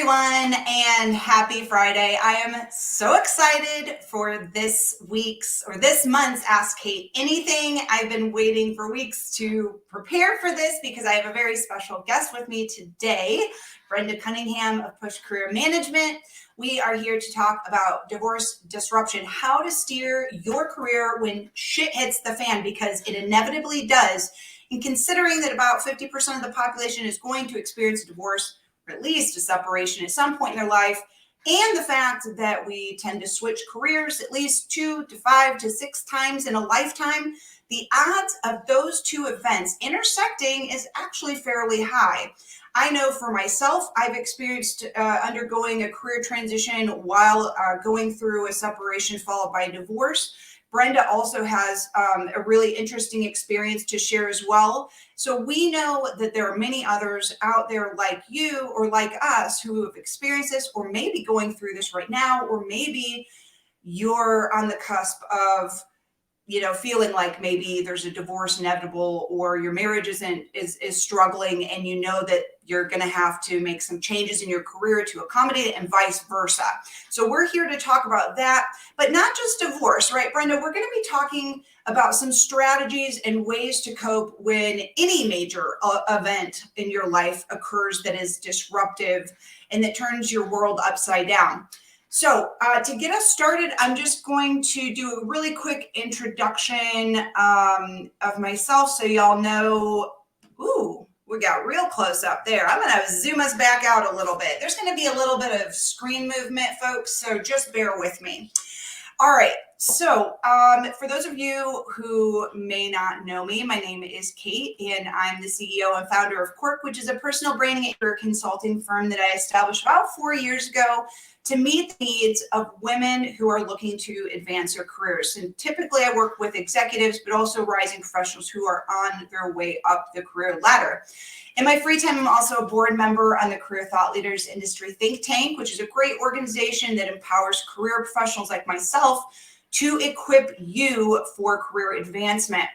everyone, and happy Friday. I am so excited for this month's Ask Kate Anything. I've been waiting for weeks to prepare for this because I have a very special guest with me today, Brenda Cunningham of Push Career Management. We are here to talk about divorce disruption, how to steer your career when shit hits the fan, because it inevitably does. And considering that about 50% of the population is going to experience a divorce, or at least a separation at some point in their life, and the fact that we tend to switch careers at least 2 to 5 to 6 times in a lifetime, the odds of those two events intersecting is actually fairly high. I know for myself, I've experienced undergoing a career transition while going through a separation followed by a divorce. Brenda also has a really interesting experience to share as well. So we know that there are many others out there like you or like us who have experienced this, or maybe going through this right now, or maybe you're on the cusp of, feeling like maybe there's a divorce inevitable, or your marriage is struggling, and you know that you're going to have to make some changes in your career to accommodate it, and vice versa. So we're here to talk about that, but not just divorce, right, Brenda? We're going to be talking about some strategies and ways to cope when any major event in your life occurs that is disruptive and that turns your world upside down. So to get us started, I'm just going to do a really quick introduction of myself so y'all know. Ooh, we got real close up there. I'm going to zoom us back out a little bit. There's going to be a little bit of screen movement, folks, so just bear with me. All right, so for those of you who may not know me, my name is Kate, and I'm the CEO and founder of Quirk, which is a personal branding and consulting firm that I established about 4 years ago to meet the needs of women who are looking to advance their careers. And typically I work with executives, but also rising professionals who are on their way up the career ladder. In my free time, I'm also a board member on the Career Thought Leaders Industry Think Tank, which is a great organization that empowers career professionals like myself to equip you for career advancement.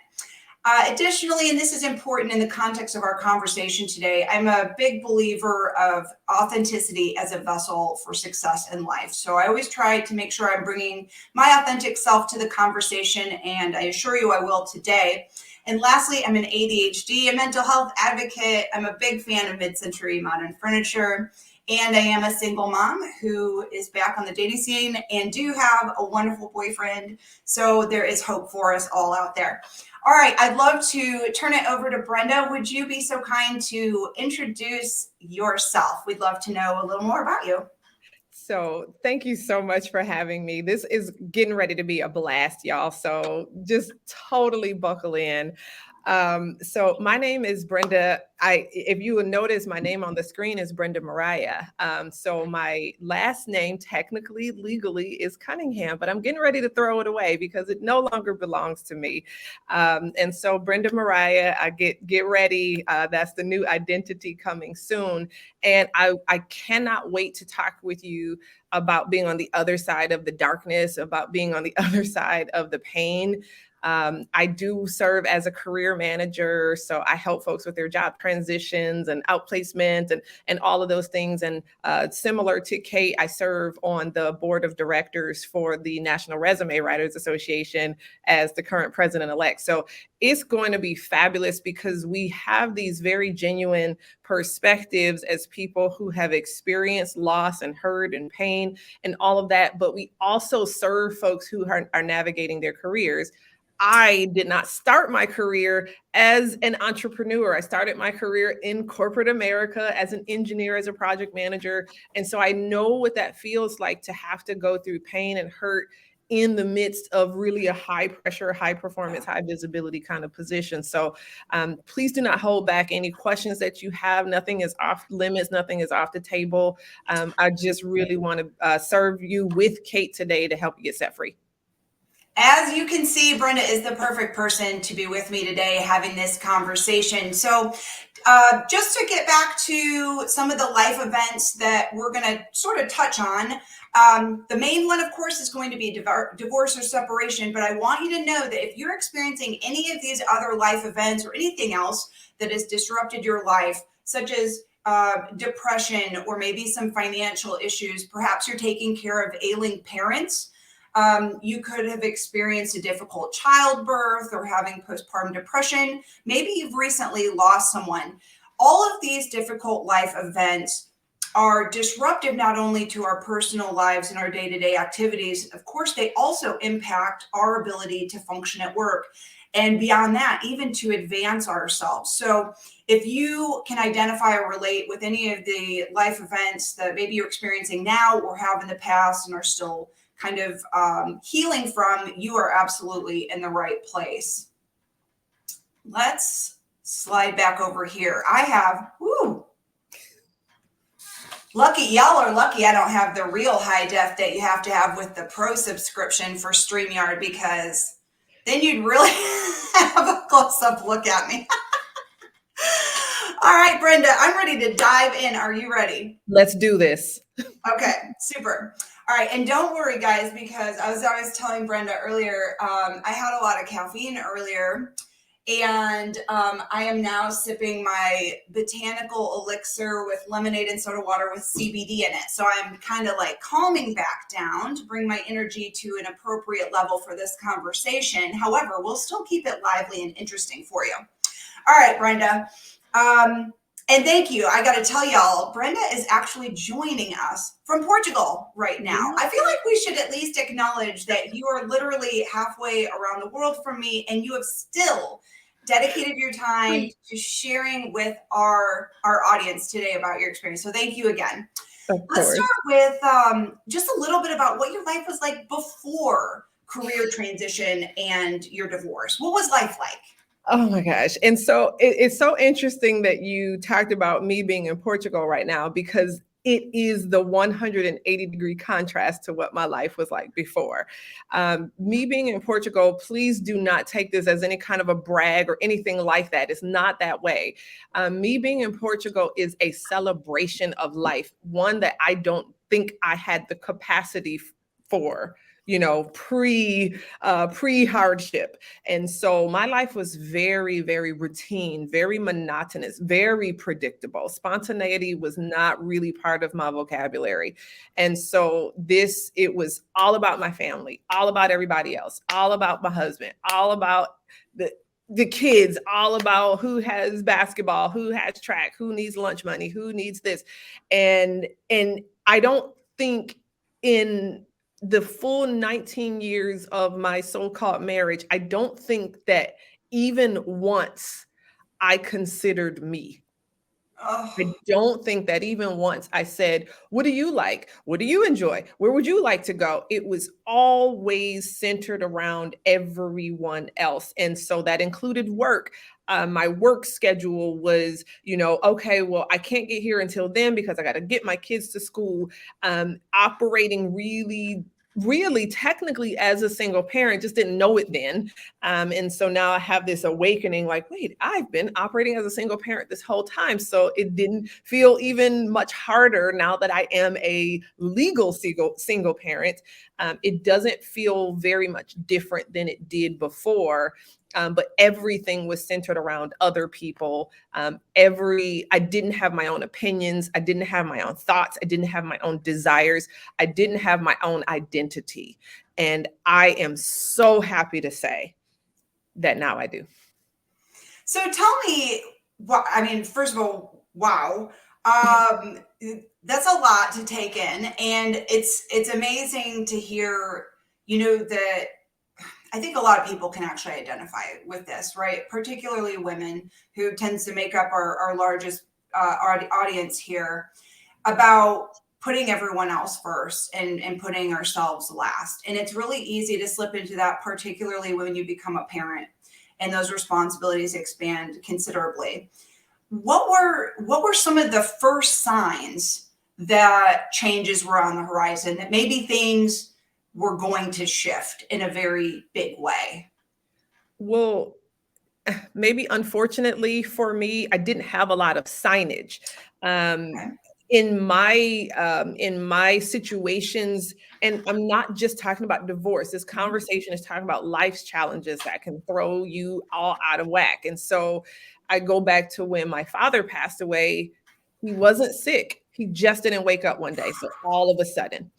Additionally, and this is important in the context of our conversation today, I'm a big believer of authenticity as a vessel for success in life. So I always try to make sure I'm bringing my authentic self to the conversation, and I assure you I will today. And lastly, I'm an ADHD, a mental health advocate. I'm a big fan of mid-century modern furniture. And I am a single mom who is back on the dating scene and do have a wonderful boyfriend. So there is hope for us all out there. All right, I'd love to turn it over to Brenda. Would you be so kind to introduce yourself? We'd love to know a little more about you. So thank you so much for having me. This is getting ready to be a blast, y'all. So just totally buckle in. So my name is Brenda. If you would notice, my name on the screen is Brenda Mariah. So my last name, technically, legally, is Cunningham, but I'm getting ready to throw it away because it no longer belongs to me. And so Brenda Mariah, I get ready. That's the new identity coming soon. And I cannot wait to talk with you about being on the other side of the darkness, about being on the other side of the pain. I do serve as a career manager, so I help folks with their job transitions and outplacement and all of those things. And similar to Kate, I serve on the board of directors for the National Resume Writers Association as the current president-elect. So it's going to be fabulous because we have these very genuine perspectives as people who have experienced loss and hurt and pain and all of that, but we also serve folks who are navigating their careers. I did not start my career as an entrepreneur. I started my career in corporate America as an engineer, as a project manager. And so I know what that feels like to have to go through pain and hurt in the midst of really a high pressure, high performance, high visibility kind of position. So please do not hold back any questions that you have. Nothing is off limits. Nothing is off the table. I just really want to serve you with Kate today to help you get set free. As you can see, Brenda is the perfect person to be with me today having this conversation. So just to get back to some of the life events that we're going to sort of touch on, the main one, of course, is going to be divorce or separation. But I want you to know that if you're experiencing any of these other life events or anything else that has disrupted your life, such as depression, or maybe some financial issues. Perhaps you're taking care of ailing parents. You could have experienced a difficult childbirth or having postpartum depression. Maybe you've recently lost someone. All of these difficult life events are disruptive not only to our personal lives and our day-to-day activities. Of course, they also impact our ability to function at work, and beyond that, even to advance ourselves. So if you can identify or relate with any of the life events that maybe you're experiencing now or have in the past and are still kind of healing from, you are absolutely in the right place. Let's slide back over here. I have, lucky, y'all are lucky I don't have the real high def that you have to have with the pro subscription for StreamYard, because then you'd really have a close-up look at me. All right, Brenda, I'm ready to dive in. Are you ready? Let's do this. Okay, super. All right, and don't worry, guys, because I was telling Brenda earlier, I had a lot of caffeine earlier, and I am now sipping my botanical elixir with lemonade and soda water with CBD in it. So I'm kind of like calming back down to bring my energy to an appropriate level for this conversation. However, we'll still keep it lively and interesting for you. All right, Brenda. And thank you. I got to tell y'all, Brenda is actually joining us from Portugal right now. I feel like we should at least acknowledge that you are literally halfway around the world from me, and you have still dedicated your time to sharing with our audience today about your experience. So thank you again. Let's start with just a little bit about what your life was like before career transition and your divorce. What was life like? Oh my gosh. And so it's so interesting that you talked about me being in Portugal right now, because it is the 180-degree contrast to what my life was like before. Me being in Portugal, please do not take this as any kind of a brag or anything like that. It's not that way. Me being in Portugal is a celebration of life, one that I don't think I had the capacity for, pre hardship. And so my life was very, very routine, very monotonous, very predictable. Spontaneity was not really part of my vocabulary. And so it was all about my family, all about everybody else, all about my husband, all about the kids, all about who has basketball, who has track, who needs lunch money, who needs this. And I don't think in the full 19 years of my so-called marriage, I don't think that even once I considered me. Oh. I don't think that even once I said, what do you like? What do you enjoy? Where would you like to go? It was always centered around everyone else. And so that included work. My work schedule was, okay, well, I can't get here until then because I got to get my kids to school. Operating really technically as a single parent, just didn't know it then. And so now I have this awakening like, wait, I've been operating as a single parent this whole time. So it didn't feel even much harder now that I am a legal single parent. It doesn't feel very much different than it did before. But everything was centered around other people. I didn't have my own opinions. I didn't have my own thoughts. I didn't have my own desires. I didn't have my own identity. And I am so happy to say that now I do. So tell me, first of all, wow. That's a lot to take in. And it's amazing to hear, that I think a lot of people can actually identify with this, right? Particularly women, who tends to make up our largest audience here, about putting everyone else first and putting ourselves last. And it's really easy to slip into that, particularly when you become a parent and those responsibilities expand considerably. What were some of the first signs that changes were on the horizon, that maybe things were going to shift in a very big way? Well, maybe unfortunately for me, I didn't have a lot of signage. Okay. In my situations, and I'm not just talking about divorce. This conversation is talking about life's challenges that can throw you all out of whack. And so I go back to when my father passed away. He wasn't sick. He just didn't wake up one day. So all of a sudden,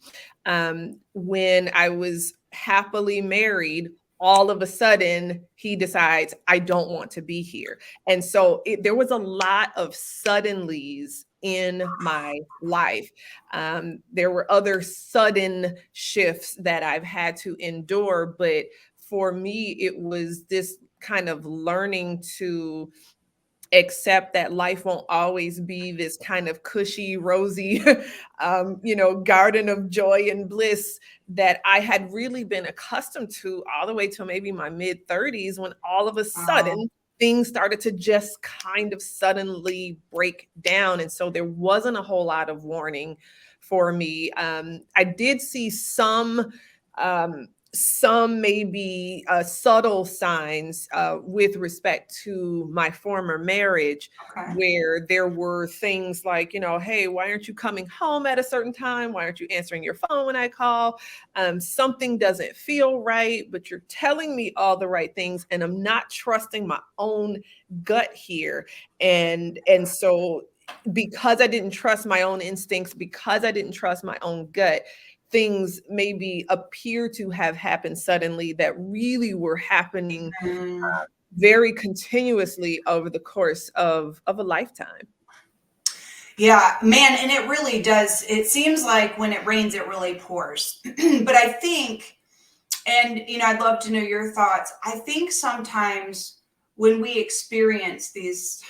when I was happily married, all of a sudden he decides I don't want to be here. And so there was a lot of suddenlies in my life. There were other sudden shifts that I've had to endure, but for me, it was this kind of learning to accept that life won't always be this kind of cushy, rosy, garden of joy and bliss that I had really been accustomed to all the way till maybe my mid 30s, when all of a Oh, sudden things started to just kind of suddenly break down. And so there wasn't a whole lot of warning for me. I did see um, some maybe subtle signs with respect to my former marriage, okay. where there were things like, hey, why aren't you coming home at a certain time? Why aren't you answering your phone when I call? Something doesn't feel right, but you're telling me all the right things, and I'm not trusting my own gut here. And so because I didn't trust my own instincts, because I didn't trust my own gut, things maybe appear to have happened suddenly that really were happening Mm. very continuously over the course of a lifetime. Yeah, man, and it really does. It seems like when it rains, it really pours. But I think, and I'd love to know your thoughts. I think sometimes when we experience these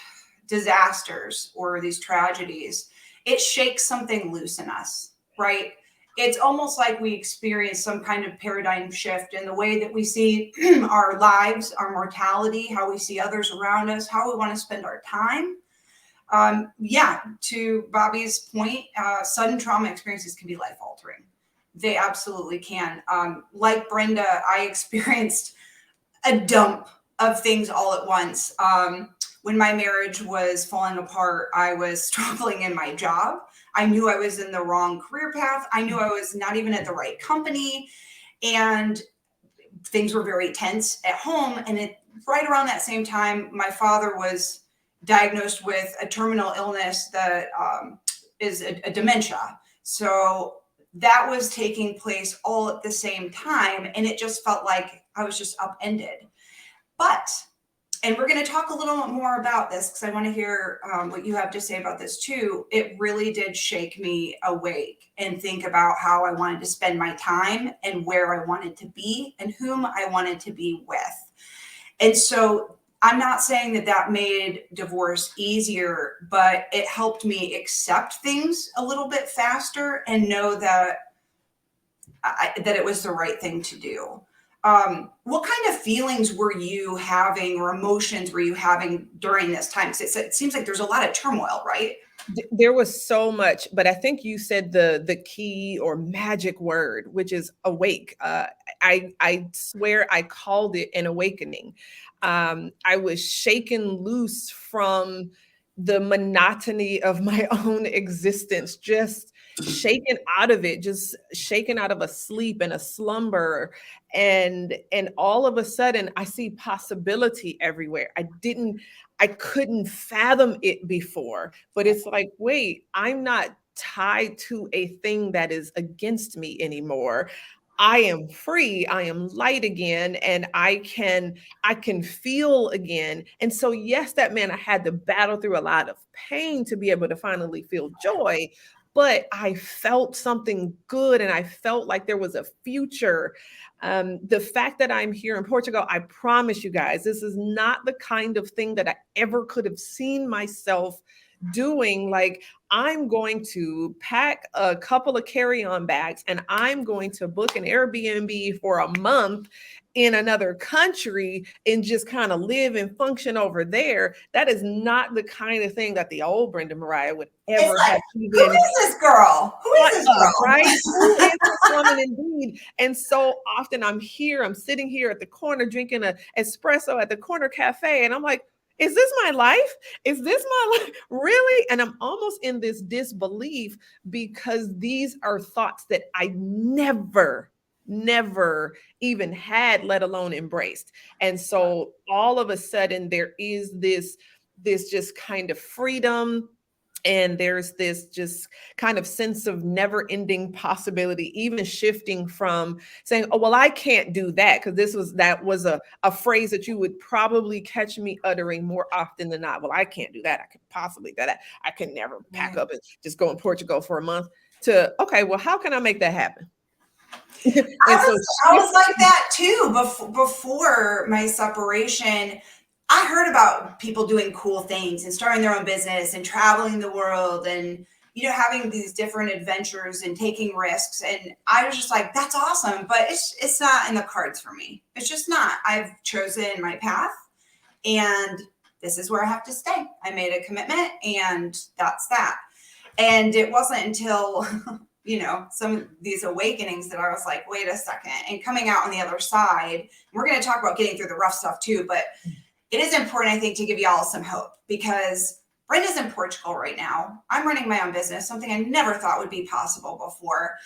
disasters or these tragedies, it shakes something loose in us, right? It's almost like we experience some kind of paradigm shift in the way that we see our lives, our mortality, how we see others around us, how we want to spend our time. Yeah, to Bobby's point, sudden trauma experiences can be life altering. They absolutely can. Like Brenda, I experienced a dump of things all at once. When my marriage was falling apart, I was struggling in my job. I knew I was in the wrong career path. I knew I was not even at the right company. And things were very tense at home. And right around that same time, my father was diagnosed with a terminal illness that is a dementia. So that was taking place all at the same time. And it just felt like I was just upended. But, and we're going to talk a little more about this because I want to hear what you have to say about this too. It really did shake me awake and think about how I wanted to spend my time and where I wanted to be and whom I wanted to be with. And so I'm not saying that that made divorce easier, but it helped me accept things a little bit faster and know that that it was the right thing to do. What kind of feelings were you having or emotions were you having during this time? Because it seems like there's a lot of turmoil, right? There was so much, but I think you said the key or magic word, which is awake. I swear I called it an awakening. I was shaken loose from the monotony of my own existence, just shaken out of it, just shaken out of a sleep and a slumber. And all of a sudden I see possibility everywhere. I couldn't fathom it before, but it's like, wait, I'm not tied to a thing that is against me anymore. I am free, I am light again, and I can feel again. And so yes, that meant I had to battle through a lot of pain to be able to finally feel joy, but I felt something good and I felt like there was a future. The fact that I'm here in Portugal, I promise you guys, this is not the kind of thing that I ever could have seen myself doing. Like, I'm going to pack a couple of carry-on bags and I'm going to book an Airbnb for a month in another country and just kind of live and function over there. That is not the kind of thing that the old Brenda Mariah would It's ever like, have who even is this girl? Who is thought this of, right? Who girl? is this woman indeed? And so often I'm sitting here at the corner drinking an espresso at the corner cafe, and I'm like, is this my life? Is this my life? Really? And I'm almost in this disbelief because these are thoughts that I never even had, let alone embraced. And so all of a sudden there is this just kind of freedom, And there's this just kind of sense of never ending possibility, even shifting from saying, oh, well, I can't do that. Because that was a phrase that you would probably catch me uttering more often than not. Well, I can't do that. I could possibly do that. I can never pack Right. up and just go in Portugal for a month. To, okay, well, how can I make that happen? I And so was I was like that too before my separation. I heard about people doing cool things and starting their own business and traveling the world and having these different adventures and taking risks, and I was just like, that's awesome, but it's not in the cards for me. It's just not. I've chosen my path, and this is where I have to stay. I made a commitment, and that's that. And it wasn't until some of these awakenings that I was like, wait a second, and coming out on the other side. We're going to talk about getting through the rough stuff too, but it is important, I think, to give y'all some hope, because Brenda's in Portugal right now. I'm running my own business, something I never thought would be possible before.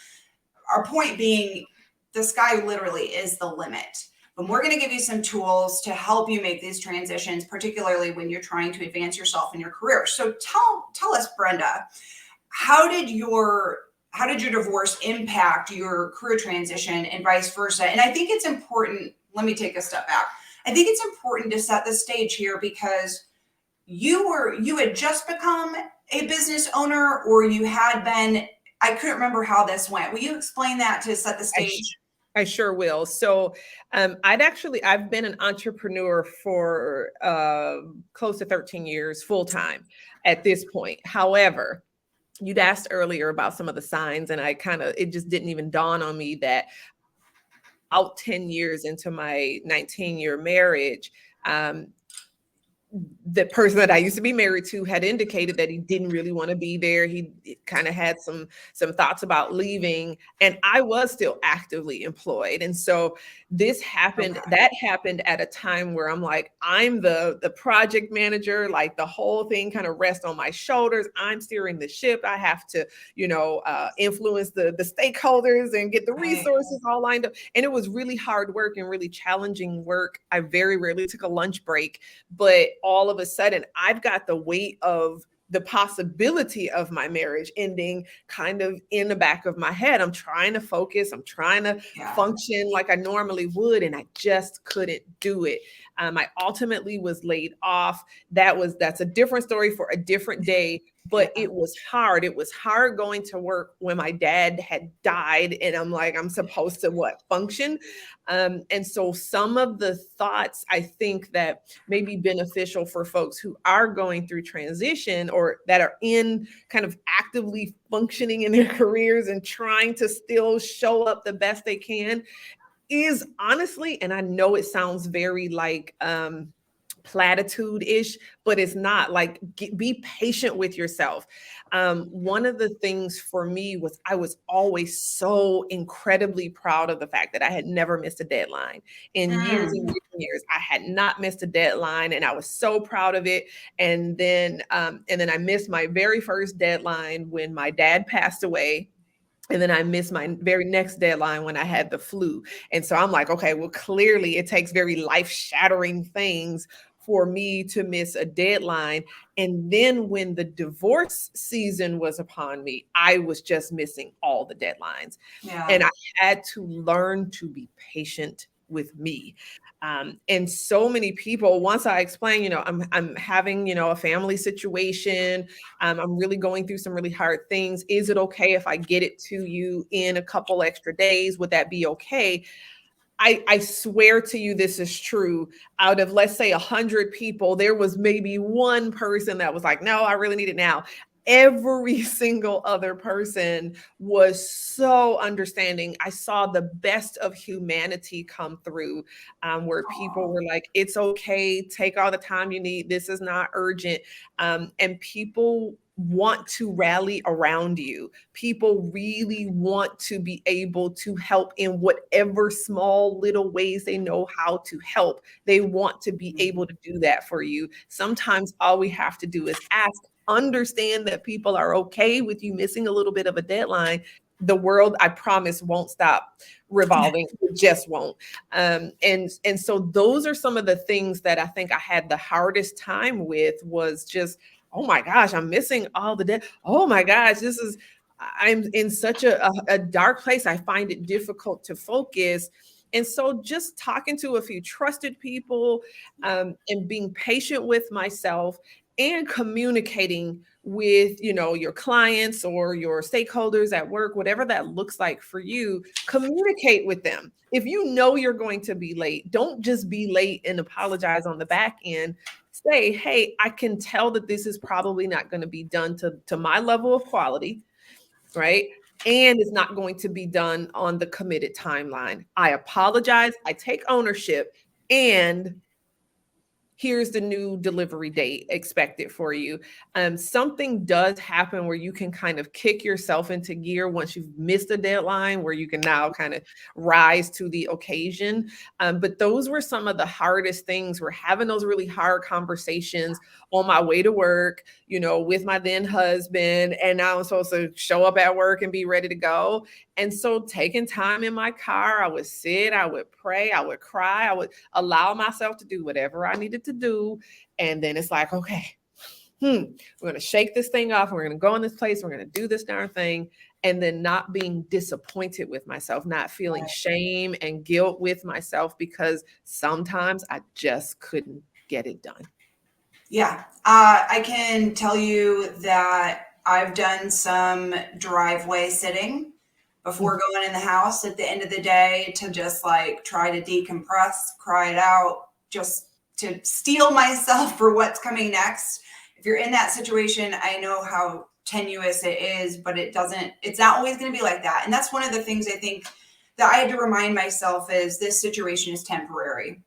Our point being, the sky literally is the limit. And we're going to give you some tools to help you make these transitions, particularly when you're trying to advance yourself in your career. So tell us, Brenda, how did your divorce impact your career transition and vice versa? And I think it's important. Let me take a step back. I think it's important to set the stage here, because you had just become a business owner, or you had been. I couldn't remember how this went. Will you explain that to set the stage? I sure will. So I've been an entrepreneur for close to 13 years full time at this point. However, you'd asked earlier about some of the signs, and it just didn't even dawn on me that out 10 years into my 19-year marriage, the person that I used to be married to had indicated that he didn't really want to be there. He kind of had some thoughts about leaving, and I was still actively employed. And so that happened at a time where I'm like, I'm the project manager, like the whole thing kind of rests on my shoulders. I'm steering the ship. I have to, influence the stakeholders and get the Right. resources all lined up. And it was really hard work and really challenging work. I very rarely took a lunch break, but all of a sudden I've got the weight of the possibility of my marriage ending kind of in the back of my head. I'm trying to focus, I'm trying to function like I normally would, and I just couldn't do it. I ultimately was laid off. That's a different story for a different day, but it was hard. It was hard going to work when my dad had died, and I'm like, I'm supposed to function. And so some of the thoughts I think that may be beneficial for folks who are going through transition, or that are in kind of actively functioning in their careers and trying to still show up the best they can, is honestly, and I know it sounds very platitude-ish, but it's not. Like, be patient with yourself. One of the things for me was I was always so incredibly proud of the fact that I had never missed a deadline in years and years and years. I had not missed a deadline, and I was so proud of it. And then I missed my very first deadline when my dad passed away. And then I missed my very next deadline when I had the flu. And so I'm like, okay, well, clearly it takes very life-shattering things for me to miss a deadline. And then when the divorce season was upon me, I was just missing all the deadlines. Yeah. And I had to learn to be patient with me. And so many people, once I explain, I'm having, a family situation. I'm really going through some really hard things. Is it okay if I get it to you in a couple extra days? Would that be okay? I swear to you, this is true. Out of, let's say, 100 people, there was maybe one person that was like, no, I really need it now. Every single other person was so understanding. I saw the best of humanity come through, where people were like, it's okay, take all the time you need. This is not urgent. And people want to rally around you. People really want to be able to help in whatever small little ways they know how to help. They want to be able to do that for you. Sometimes all we have to do is ask, understand that people are okay with you missing a little bit of a deadline. The world, I promise, won't stop revolving. It just won't. And so those are some of the things that I think I had the hardest time with, was just, oh my gosh, I'm missing all the day. Oh my gosh, I'm in such a dark place. I find it difficult to focus. And so just talking to a few trusted people, and being patient with myself and communicating with, your clients or your stakeholders at work, whatever that looks like for you, communicate with them. If you know you're going to be late, don't just be late and apologize on the back end. Say, hey, I can tell that this is probably not going to be done to my level of quality, right? And it's not going to be done on the committed timeline. I apologize. I take ownership, and here's the new delivery date expected for you. Something does happen where you can kind of kick yourself into gear once you've missed a deadline, where you can now kind of rise to the occasion. But those were some of the hardest things. We're having those really hard conversations on my way to work, with my then husband. And now I'm supposed to show up at work and be ready to go. And so taking time in my car, I would sit, I would pray, I would cry, I would allow myself to do whatever I needed to do. And then it's like, okay, we're going to shake this thing off. We're going to go in this place. We're going to do this darn thing. And then not being disappointed with myself, not feeling shame and guilt with myself, because sometimes I just couldn't get it done. Yeah, I can tell you that I've done some driveway sitting before going in the house at the end of the day to just like try to decompress, cry it out, just to steel myself for what's coming next. If you're in that situation, I know how tenuous it is, but it's not always going to be like that. And that's one of the things I think that I had to remind myself is this situation is temporary.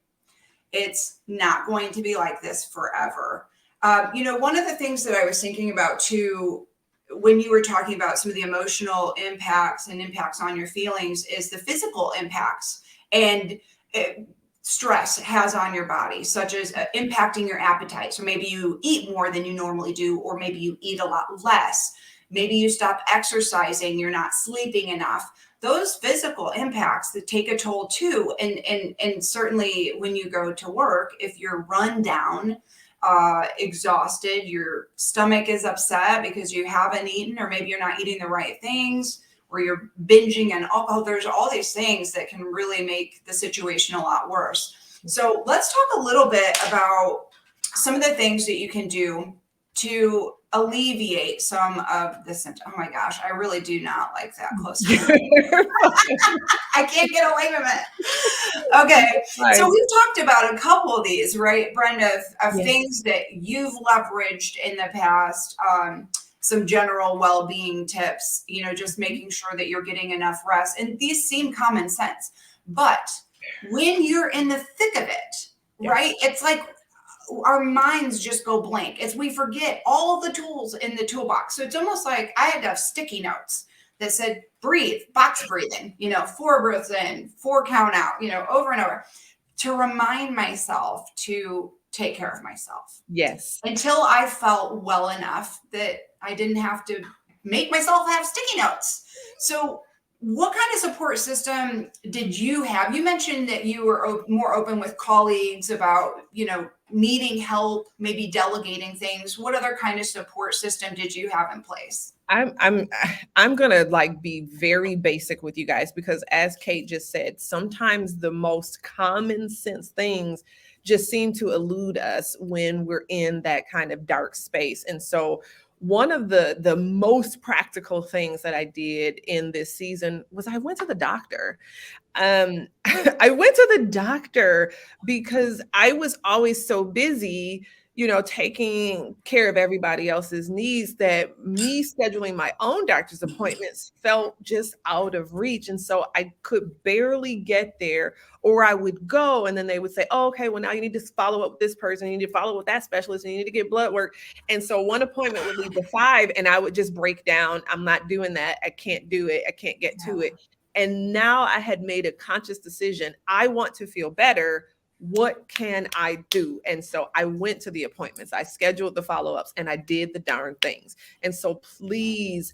It's not going to be like this forever. One of the things that I was thinking about too, when you were talking about some of the emotional impacts and impacts on your feelings, is the physical impacts and stress has on your body, such as impacting your appetite. So maybe you eat more than you normally do, or maybe you eat a lot less. Maybe you stop exercising, you're not sleeping enough. Those physical impacts that take a toll too. And certainly when you go to work, if you're run down, exhausted, your stomach is upset because you haven't eaten, or maybe you're not eating the right things, or you're binging and there's all these things that can really make the situation a lot worse. So let's talk a little bit about some of the things that you can do to alleviate some of the symptoms. Oh my gosh, I really do not like that close. I can't get away from it. Okay, Right. so we've talked about a couple of these, right, Brenda, of Yes. things that you've leveraged in the past. Some general well-being tips, just making sure that you're getting enough rest. And these seem common sense, but when you're in the thick of it, Yes. right, it's like our minds just go blank as we forget all of the tools in the toolbox. So it's almost like I had to have sticky notes that said breathe, box breathing, 4 breaths in, 4 count out, over and over, to remind myself to take care of myself. Yes. Until I felt well enough that I didn't have to make myself have sticky notes. So what kind of support system did you have? You mentioned that you were more open with colleagues about, needing help, maybe delegating things. What other kind of support system did you have in place? I'm gonna be very basic with you guys, because as Kate just said, sometimes the most common sense things just seem to elude us when we're in that kind of dark space. And so one of the most practical things that I did in this season was I went to the doctor. I went to the doctor because I was always so busy, taking care of everybody else's needs, that me scheduling my own doctor's appointments felt just out of reach. And so I could barely get there, or I would go and then they would say, oh, okay, well, now you need to follow up with this person. You need to follow up with that specialist, and you need to get blood work. And so one appointment would lead to 5, and I would just break down. I'm not doing that. I can't do it. I can't get to it. And now I had made a conscious decision. I want to feel better. What can I do? And so I went to the appointments, I scheduled the follow-ups, and I did the darn things. And so please,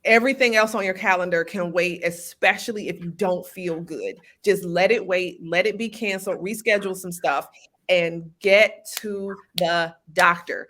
everything else on your calendar can wait, especially if you don't feel good. Just let it wait, let it be canceled, reschedule some stuff. and get to the doctor.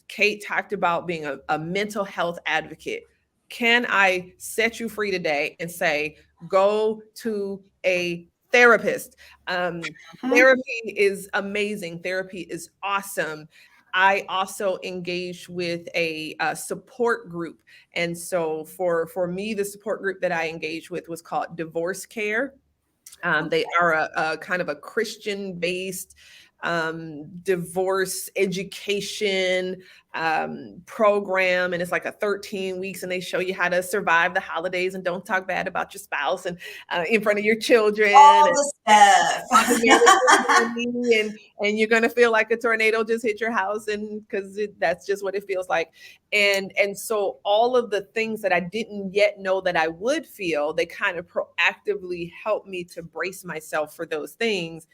Kate talked about being a mental health advocate. Can I set you free today and say, go to a therapist? Mhm. Therapy is amazing. Therapy is awesome. I also engaged with a support group, and so for me, the support group that I engaged with was called Divorce Care. They Okay. are a kind of a Christian based divorce education program. And it's like a 13 weeks, and they show you how to survive the holidays and don't talk bad about your spouse and in front of your children, All the how to stuff. manage your money, and you're going to feel like a tornado just hit your house, and because that's just what it feels like. And so all of the things that I didn't yet know that I would feel, they kind of proactively helped me to brace myself for those things.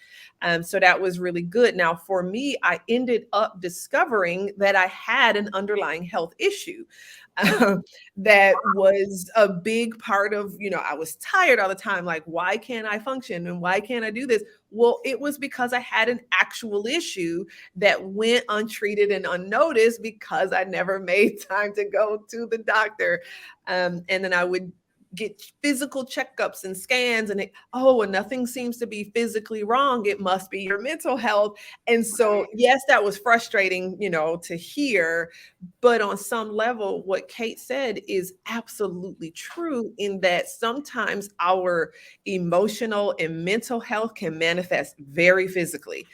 So that was really good. Now for me, I ended up discovering that I had an underlying health issue. That was a big part of, I was tired all the time. Like, why can't I function? And why can't I do this? Well, it was because I had an actual issue that went untreated and unnoticed because I never made time to go to the doctor. And then I would get physical checkups and scans, and and nothing seems to be physically wrong. It must be your mental health. And so, Right. yes, that was frustrating, to hear. But on some level, what Kate said is absolutely true, in that sometimes our emotional and mental health can manifest very physically.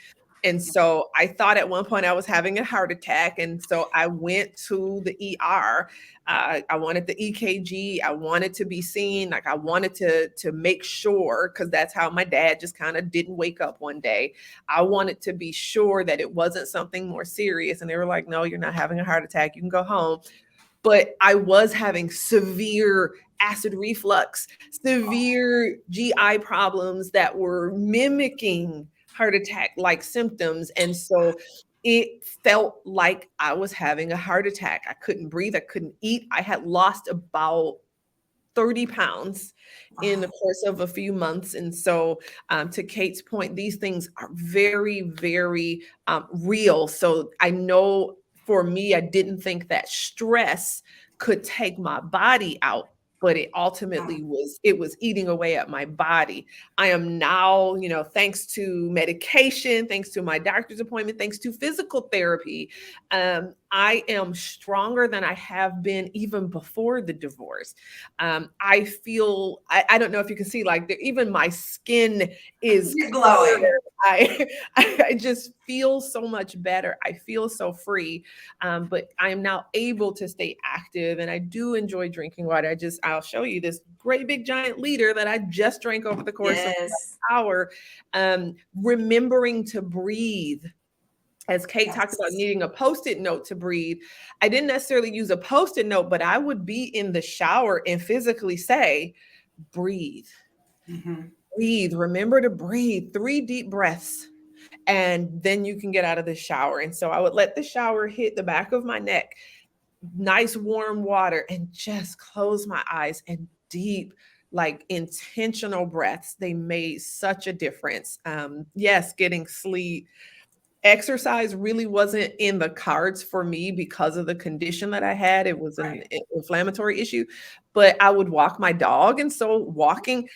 And so I thought at one point I was having a heart attack. And so I went to the ER. I wanted the EKG. I wanted to be seen. Like, I wanted to make sure, because that's how my dad just kind of didn't wake up one day. I wanted to be sure that it wasn't something more serious. And they were like, no, you're not having a heart attack. You can go home. But I was having severe acid reflux, severe GI problems that were mimicking heart attack like symptoms. And so it felt like I was having a heart attack. I couldn't breathe. I couldn't eat. I had lost about 30 pounds in the Wow. course of a few months. And so, to Kate's point, these things are very, very real. So I know for me, I didn't think that stress could take my body out, but it Yeah. ultimately it was eating away at my body. I am now, thanks to medication, thanks to my doctor's appointment, thanks to physical therapy, I am stronger than I have been even before the divorce. I feel, I don't know if you can see, like, even my skin is You're glowing. clearer. I I just feel so much better. I feel so free. But I am now able to stay active, and I do enjoy drinking water. I'll show you this great big giant liter that I just drank over the course of Yes. an hour. Remembering to breathe, as Kate talked about Yes. needing a post-it note to breathe. I didn't necessarily use a post-it note, but I would be in the shower and physically say, breathe, Mhm. breathe, remember to breathe, 3 deep breaths, and then you can get out of the shower. And so I would let the shower hit the back of my neck, nice warm water, and just close my eyes, and deep, like, intentional breaths. They made such a difference. Yes, getting sleep. Exercise really wasn't in the cards for me because of the condition that I had. It was an Right. inflammatory issue, but I would walk my dog. And so walking,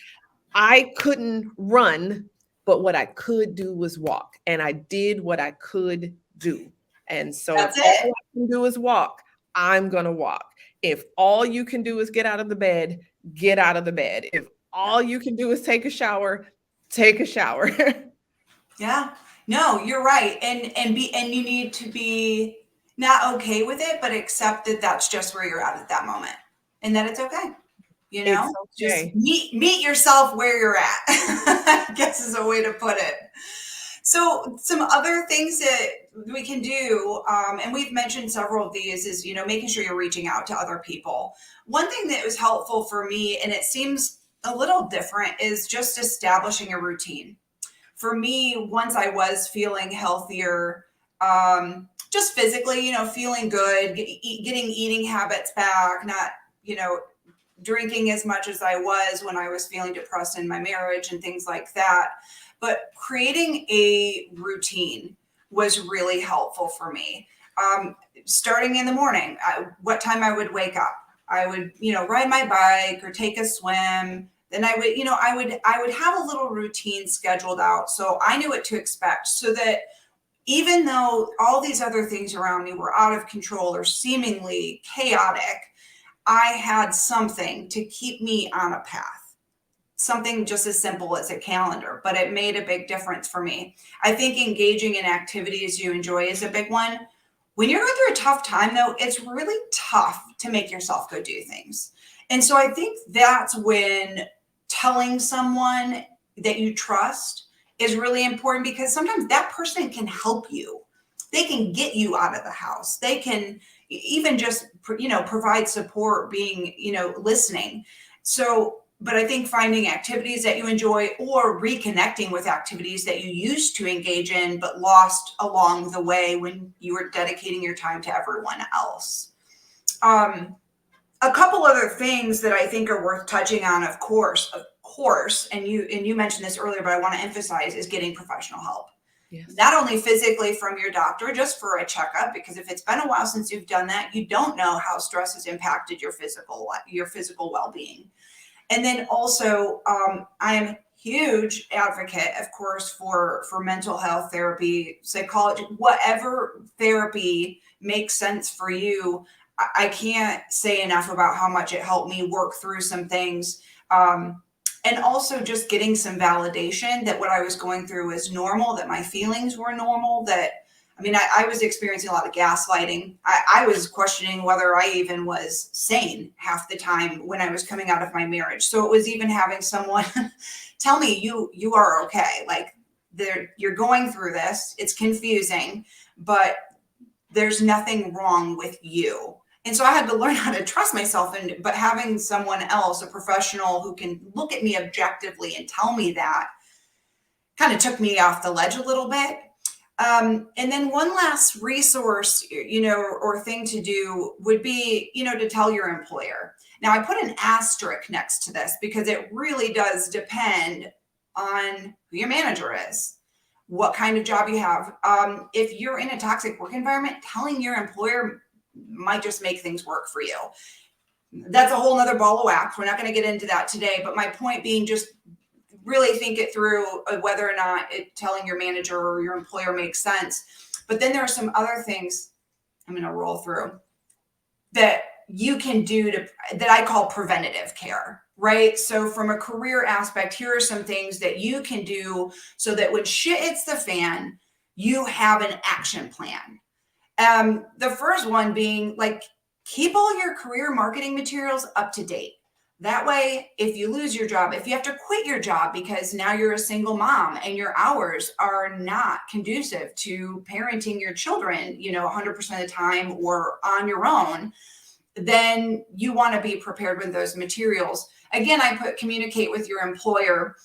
I couldn't run, but what I could do was walk. And I did what I could do. And so if That's all it. I can do is walk, I'm going to walk. If all you can do is get out of the bed, get out of the bed. If Yeah. all you can do is take a shower, take a shower. Yeah. No, you're right. And you need to be not okay with it, but accept that that's just where you're at that moment, and that it's okay. It's Just okay. meet yourself where you're at. I guess is a way to put it. So some other things that we can do, and we've mentioned several of these, is making sure you're reaching out to other people. One thing that was helpful for me, and it seems a little different, is just establishing a routine. For me, once I was feeling healthier, just physically, feeling good, getting eating habits back, not, drinking as much as I was when I was feeling depressed in my marriage and things like that. but creating a routine was really helpful for me. Starting in the morning, what time I would wake up, I would, ride my bike or take a swim. Then I would, I would have a little routine scheduled out. So I knew what to expect, so that even though all these other things around me were out of control or seemingly chaotic, I had something to keep me on a path. Something just as simple as a calendar, but it made a big difference for me. I think engaging in activities you enjoy is a big one. When you're going through a tough time, though, it's really tough to make yourself go do things. And so I think that's when telling someone that you trust is really important, because sometimes that person can help you. They can get you out of the house. They can even just, provide support, being, listening. So, but I think finding activities that you enjoy, or reconnecting with activities that you used to engage in but lost along the way when you were dedicating your time to everyone else. A couple other things that I think are worth touching on, of course, and you mentioned this earlier, but I want to emphasize, is getting professional help. Yes. Not only physically from your doctor, just for a checkup, because if it's been a while since you've done that, you don't know how stress has impacted your physical well-being. And then also, I am huge advocate, of course, for mental health therapy, psychology, whatever therapy makes sense for you. I can't say enough about how much it helped me work through some things. And also just getting some validation that what I was going through was normal, that my feelings were normal, I was experiencing a lot of gaslighting. I was questioning whether I even was sane half the time when I was coming out of my marriage. So it was even having someone tell me, you are okay. Like, you're going through this. It's confusing, but there's nothing wrong with you. And so I had to learn how to trust myself, but having someone else, a professional who can look at me objectively and tell me that, kind of took me off the ledge a little bit. And then one last resource, or thing to do would be, to tell your employer. Now, I put an asterisk next to this because it really does depend on who your manager is, what kind of job you have. If you're in a toxic work environment, telling your employer might just make things work for you. That's a whole nother ball of wax. We're not going to get into that today. But my point being, just really think it through, whether or not telling your manager or your employer makes sense. But then there are some other things I'm going to roll through that you can do that I call preventative care, right? So from a career aspect, here are some things that you can do so that when shit hits the fan, you have an action plan. The first one being, like, keep all your career marketing materials up to date. That way, if you lose your job, if you have to quit your job because now you're a single mom and your hours are not conducive to parenting your children, 100% of the time or on your own, then you want to be prepared with those materials. Again, I put communicate with your employer,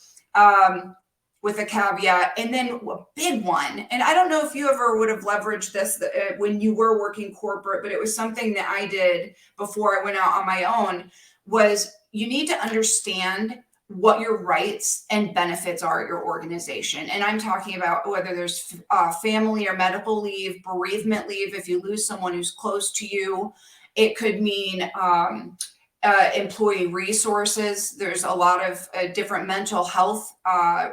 with a caveat. And then a big one, and I don't know if you ever would have leveraged this when you were working corporate, but it was something that I did before I went out on my own, was you need to understand what your rights and benefits are at your organization. And I'm talking about whether there's family or medical leave, bereavement leave, if you lose someone who's close to you. It could mean employee resources. There's a lot of different mental health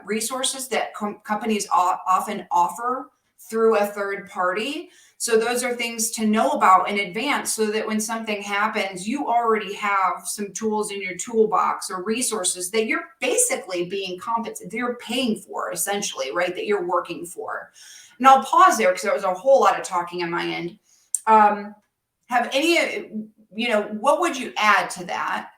resources that companies often offer through a third party. So those are things to know about in advance, so that when something happens, you already have some tools in your toolbox or resources that you're basically being compensated, you're paying for, essentially, right? That you're working for. And I'll pause there because there was a whole lot of talking on my end. Have any, what would you add to that?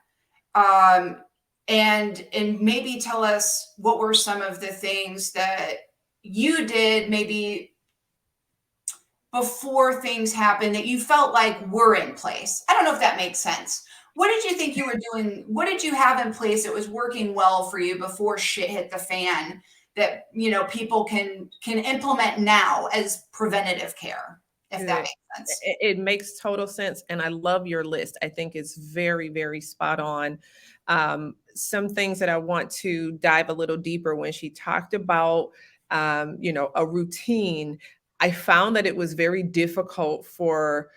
And maybe tell us what were some of the things that you did maybe before things happened that you felt like were in place. I don't know if that makes sense. What did you think you were doing? What did you have in place that was working well for you before shit hit the fan that, people can implement now as preventative care? if that Good. makes sense. It makes total sense. And I love your list. I think it's very, very spot on. Some things that I want to dive a little deeper when she talked about, a routine. I found that it was very difficult for,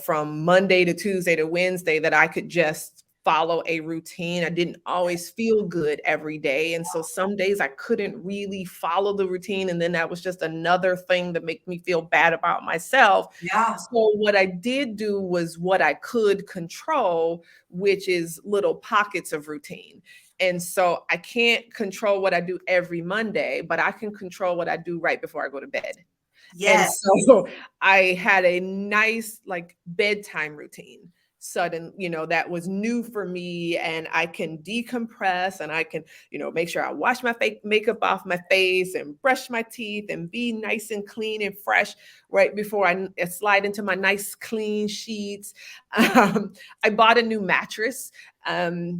from Monday to Tuesday to Wednesday, that I could just follow a routine. I didn't always feel good every day. And so some days I couldn't really follow the routine. And then that was just another thing that made me feel bad about myself. Yeah. So what I did do was what I could control, which is little pockets of routine. And so I can't control what I do every Monday, but I can control what I do right before I go to bed. And Yes. so I had a nice like bedtime routine. Sudden, that was new for me, and I can decompress and I can, make sure I wash my makeup off my face and brush my teeth and be nice and clean and fresh right before I slide into my nice clean sheets. I bought a new mattress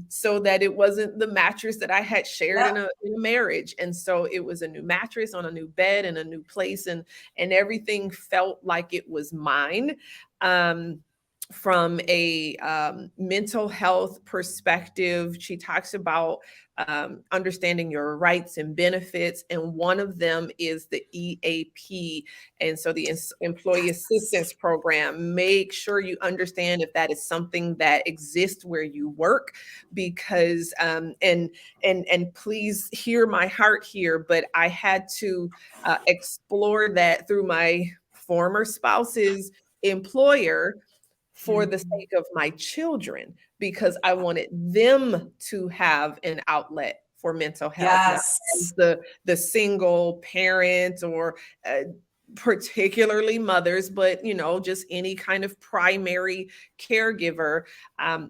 so that it wasn't the mattress that I had shared Yep. in a marriage. And so it was a new mattress on a new bed in a new place, and everything felt like it was mine. From a mental health perspective, she talks about understanding your rights and benefits, and one of them is the EAP. And so the Employee Assistance Program. Make sure you understand if that is something that exists where you work, because and please hear my heart here, but I had to explore that through my former spouse's employer for the Mhm. sake of my children, because I wanted them to have an outlet for mental health, not as Yes. the single parent or particularly mothers, but just any kind of primary caregiver.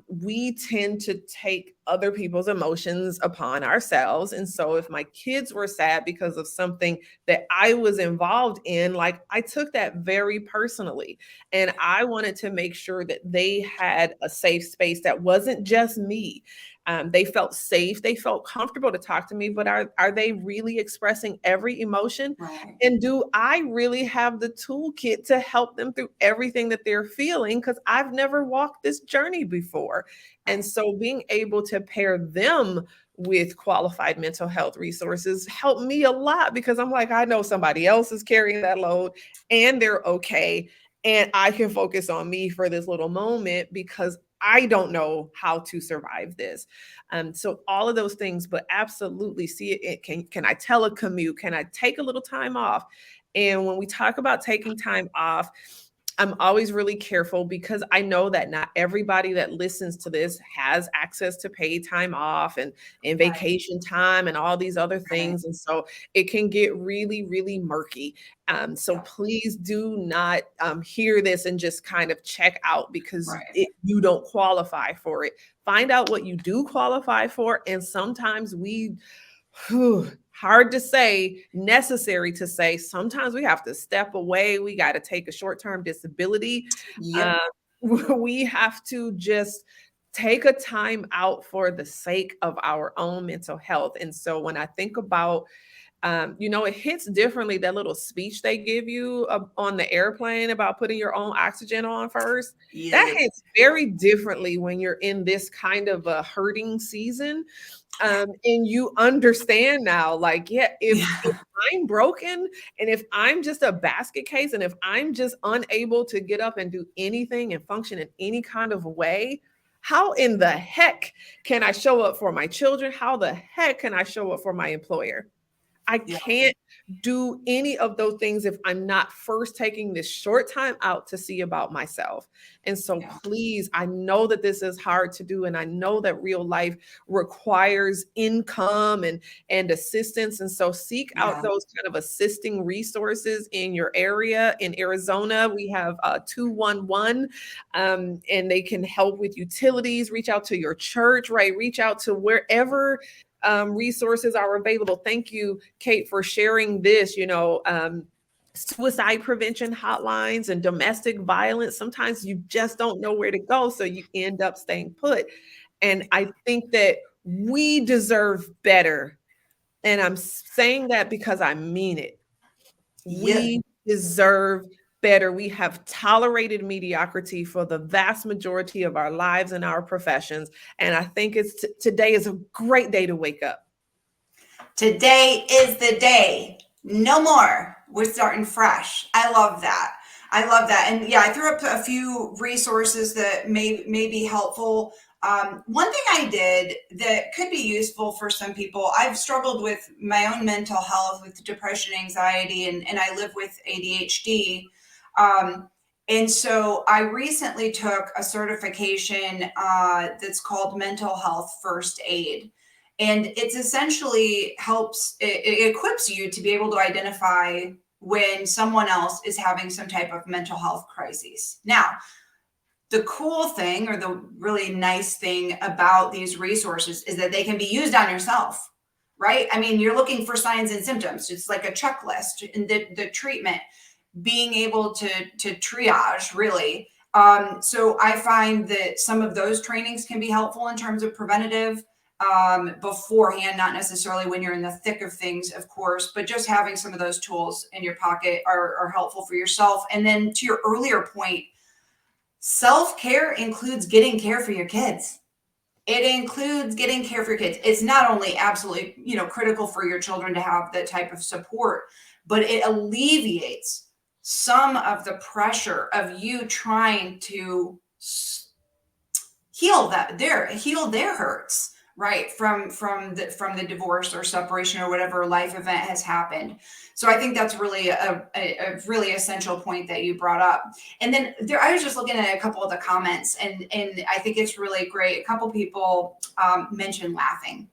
We tend to take other people's emotions upon ourselves. And so if my kids were sad because of something that I was involved in, like I took that very personally. And I wanted to make sure that they had a safe space that wasn't just me. They felt safe, they felt comfortable to talk to me, but are they really expressing every emotion? Right. And do I really have the toolkit to help them through everything that they're feeling? Because I've never walked this journey before. And Right. so being able to pair them with qualified mental health resources helped me a lot, because I'm like, I know somebody else is carrying that load and they're okay. And I can focus on me for this little moment because I don't know how to survive this. So all of those things, but absolutely see it. Can I telecommute? Can I take a little time off? And when we talk about taking time off, I'm always really careful, because I know that not everybody that listens to this has access to paid time off and Right. vacation time and all these other Right. things. And so it can get really, really murky. So Yeah. please do not hear this and just kind of check out because Right. you don't qualify for it. Find out what you do qualify for. And sometimes hard to say, necessary to say, sometimes we have to step away. We got to take a short-term disability. Yep. Uh, we have to just take a time out for the sake of our own mental health. And so when I think about it hits differently, that little speech they give you on the airplane about putting your own oxygen on first. That Yes. hits very differently when you're in this kind of a hurting season. Yeah. And you understand now, like, yeah, if Yeah. I'm broken and if I'm just a basket case and if I'm just unable to get up and do anything and function in any kind of way, how in the heck can I show up for my children? How the heck can I show up for my employer? I Yeah. can't do any of those things if I'm not first taking this short time out to see about myself. And so Yeah. please, I know that this is hard to do, and I know that real life requires income and assistance. And so seek out Yeah. those kind of assisting resources in your area. In Arizona, we have 211, and they can help with utilities. Reach out to your church, right? Reach out to wherever resources are available. Thank you, Kate, for sharing this. Suicide prevention hotlines and domestic violence. Sometimes you just don't know where to go, so you end up staying put. And I think that we deserve better. And I'm saying that because I mean it. Yep. We deserve better. We have tolerated mediocrity for the vast majority of our lives and our professions. And I think today is a great day to wake up. Today is the day. No more. We're starting fresh. I love that. I love that. And yeah, I threw up a few resources that may be helpful. One thing I did that could be useful for some people, I've struggled with my own mental health with depression, anxiety, and I live with ADHD. And so I recently took a certification that's called Mental Health First Aid. And it's essentially it equips you to be able to identify when someone else is having some type of mental health crisis. Now, the cool thing or the really nice thing about these resources is that they can be used on yourself, right? I mean, you're looking for signs and symptoms. It's like a checklist in the treatment, being able to triage really. So I find that some of those trainings can be helpful in terms of preventative beforehand, not necessarily when you're in the thick of things, of course, but just having some of those tools in your pocket are helpful for yourself. And then to your earlier point, self-care includes getting care for your kids. It includes getting care for your kids. It's not only absolutely, critical for your children to have that type of support, but it alleviates some of the pressure of you trying to heal their hurts, right, from the divorce or separation or whatever life event has happened. So I think that's really a really essential point that you brought up. And then I was just looking at a couple of the comments, and I think it's really great. A couple people mentioned laughing.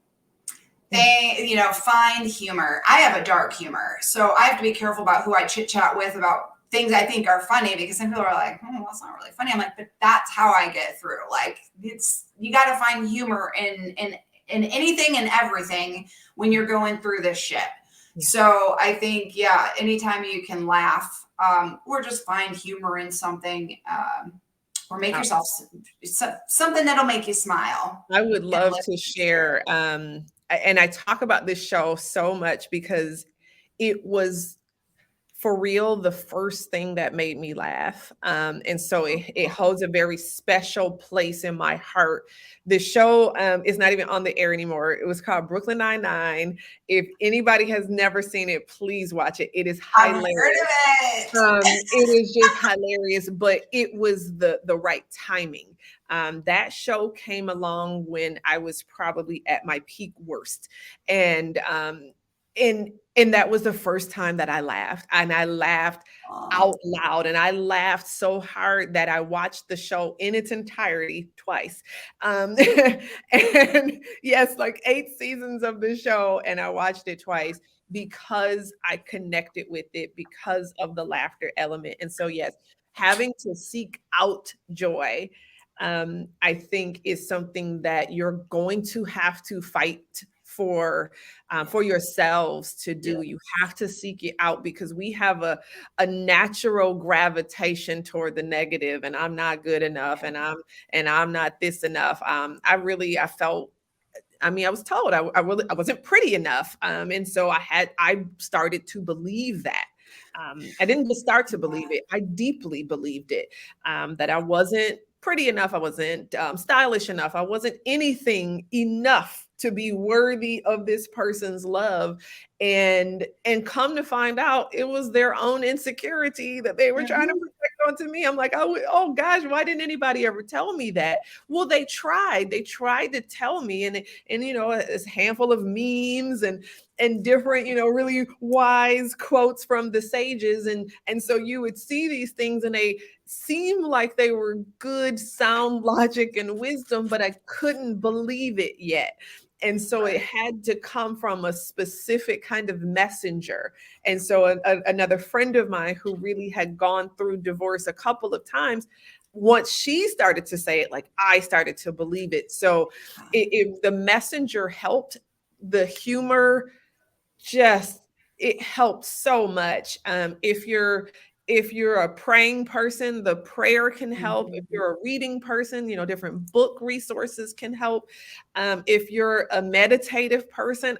They, find humor. I have a dark humor, so I have to be careful about who I chit chat with about things I think are funny, because some people are like, that's not really funny. I'm like, but that's how I get through. Like, you got to find humor in anything and everything when you're going through this shit. Yeah. So I think, anytime you can laugh, or just find humor in something, or make yourself something that'll make you smile. I would love to share, and I talk about this show so much because it was, for real, the first thing that made me laugh. And so it holds a very special place in my heart. The show is not even on the air anymore. It was called Brooklyn Nine-Nine. If anybody has never seen it, please watch it. It is hilarious. I've heard of it. It is just hilarious, but it was the right timing. That show came along when I was probably at my peak worst. And that was the first time that I laughed, and I laughed out loud, and I laughed so hard that I watched the show in its entirety twice. And yes, like 8 seasons of the show, and I watched it twice because I connected with it because of the laughter element. And so, yes, having to seek out joy, I think, is something that you're going to have to fight for yourselves to do. Yeah. You have to seek it out, because we have a natural gravitation toward the negative, and I'm not good enough, and I'm not this enough. I felt, I was told I wasn't pretty enough. And so I started to believe that. I didn't just start to believe it. I deeply believed it, that I wasn't pretty enough. I wasn't stylish enough. I wasn't anything enough to be worthy of this person's love. And come to find out, it was their own insecurity that they were trying to project onto me. I'm like, oh gosh, why didn't anybody ever tell me that? Well, they tried to tell me, and a handful of memes and different, really wise quotes from the sages. And so you would see these things, and they seemed like they were good, sound logic and wisdom, but I couldn't believe it yet. And so it had to come from a specific kind of messenger. And so another friend of mine who really had gone through divorce a couple of times, once she started to say it, like, I started to believe it. So the messenger helped. The humor, it helps so much. If you're a praying person, the prayer can help. If you're a reading person, different book resources can help. If you're a meditative person,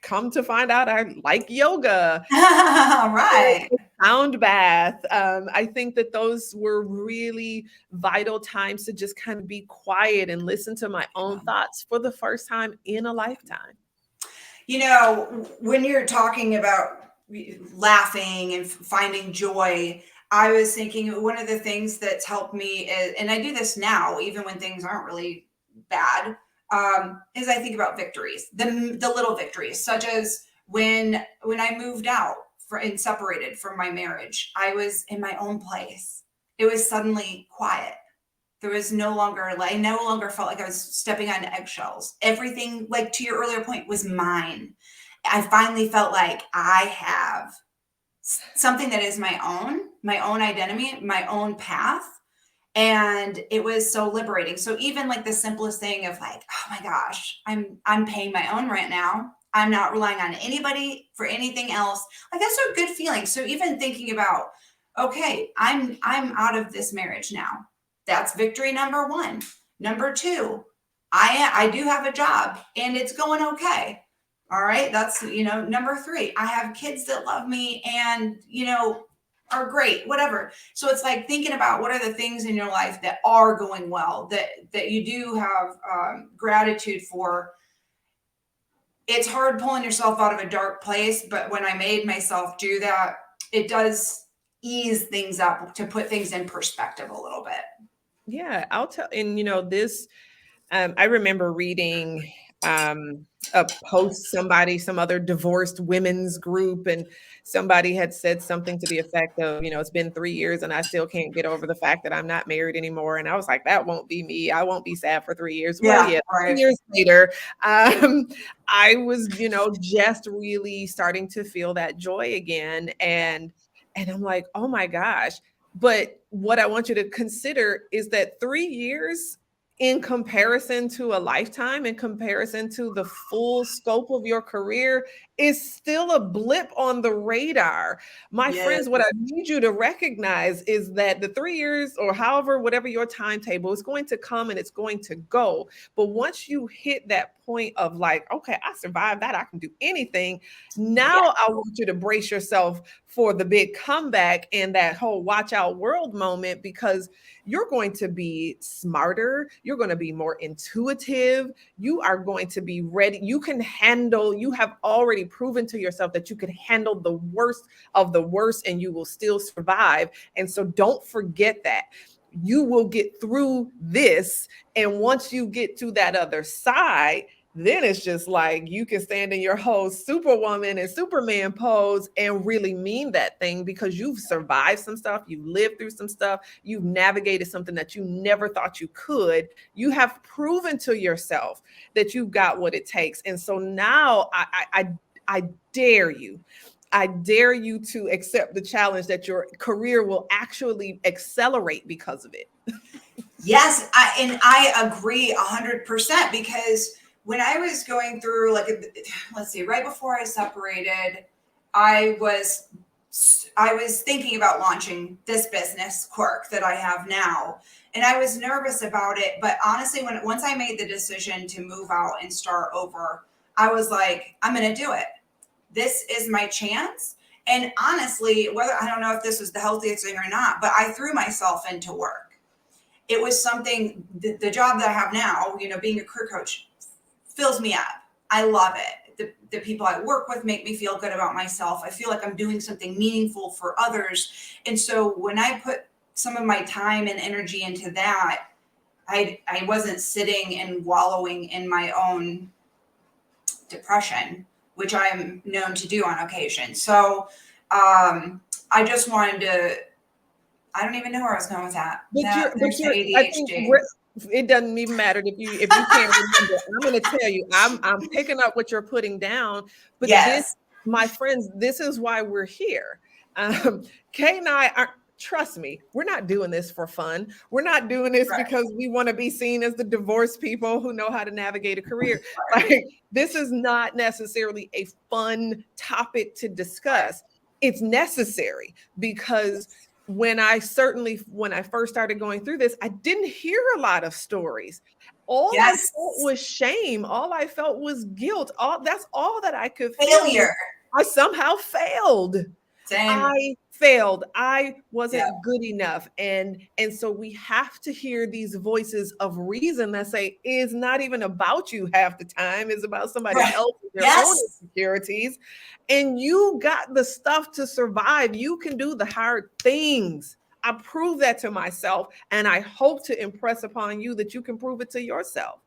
come to find out I like yoga, Right. sound bath. I think that those were really vital times to just kind of be quiet and listen to my own thoughts for the first time in a lifetime. You know, when you're talking about laughing and finding joy, I was thinking one of the things that's helped me is, and I do this now, even when things aren't really bad, is I think about victories, the little victories, such as when I moved out and separated from my marriage, I was in my own place. It was suddenly quiet. There was no longer like I no longer felt like I was stepping on eggshells. Everything, like to your earlier point, was mine. I finally felt like I have something that is my own identity, my own path. And it was so liberating. So even like the simplest thing of like, oh my gosh, I'm paying my own rent now. I'm not relying on anybody for anything else. Like that's a good feeling. So even thinking about, okay, I'm out of this marriage now. That's victory number one. Number two, I do have a job and it's going okay. All right. That's, number three, I have kids that love me and, are great, whatever. So it's like thinking about what are the things in your life that are going well, that you do have gratitude for. It's hard pulling yourself out of a dark place, but when I made myself do that, it does ease things up to put things in perspective a little bit. Yeah, I'll tell. And this, I remember reading a post, some other divorced women's group, and somebody had said something to the effect of, it's been 3 years and I still can't get over the fact that I'm not married anymore. And I was like, that won't be me. I won't be sad for 3 years. Well, Yeah, yeah, right. 3 years later, I was, just really starting to feel that joy again. And I'm like, oh my gosh. But what I want you to consider is that 3 years in comparison to a lifetime, in comparison to the full scope of your career, is still a blip on the radar. My Yeah. friends, what I need you to recognize is that the 3 years or however, whatever your timetable is going to come and it's going to go. But once you hit that point of like, okay, I survived that, I can do anything. Yeah. Now I want you to brace yourself for the big comeback and that whole watch out world moment, because you're going to be smarter. You're going to be more intuitive. You are going to be ready. You have already proven to yourself that you can handle the worst of the worst and you will still survive. And so don't forget that. You will get through this. And once you get to that other side, then it's just like you can stand in your whole superwoman and superman pose and really mean that thing, because you've survived some stuff, you've lived through some stuff, you've navigated something that you never thought you could. You have proven to yourself that you've got what it takes. And so now I dare you. I dare you to accept the challenge that your career will actually accelerate because of it. Yes, I agree 100% because when I was going through let's see, right before I separated, I was I was thinking about launching this business, Quirk, that I have now, and I was nervous about it. But honestly, once I made the decision to move out and start over, I was like, I'm going to do it. This is my chance. And honestly, whether I don't know if this was the healthiest thing or not, but I threw myself into work. It was something, the job that I have now, being a career coach fills me up. I love it. The people I work with make me feel good about myself. I feel like I'm doing something meaningful for others. And so when I put some of my time and energy into that, I wasn't sitting and wallowing in my own depression, which I'm known to do on occasion. So I just wanted to, I don't even know where I was going with that. There's the I think ADHD. it doesn't even matter if you can't remember. I'm going to tell you, I'm picking up what you're putting down. But this, Yes. my friends, this is why we're here. Kay and I are. Trust me, we're not doing this for fun. We're not doing this Right. because we want to be seen as the divorced people who know how to navigate a career. Like, this is not necessarily a fun topic to discuss. It's necessary because when I first started going through this, I didn't hear a lot of stories. All I Yes. felt was shame. All I felt was guilt. That's all that I could feel was Failure. I somehow failed. Same. I failed. I Yeah. wasn't good enough. And so we have to hear these voices of reason that say it's not even about you half the time. It's about somebody Right. else and their own Yes. insecurities. And you got the stuff to survive. You can do the hard things. I prove that to myself, and I hope to impress upon you that you can prove it to yourself.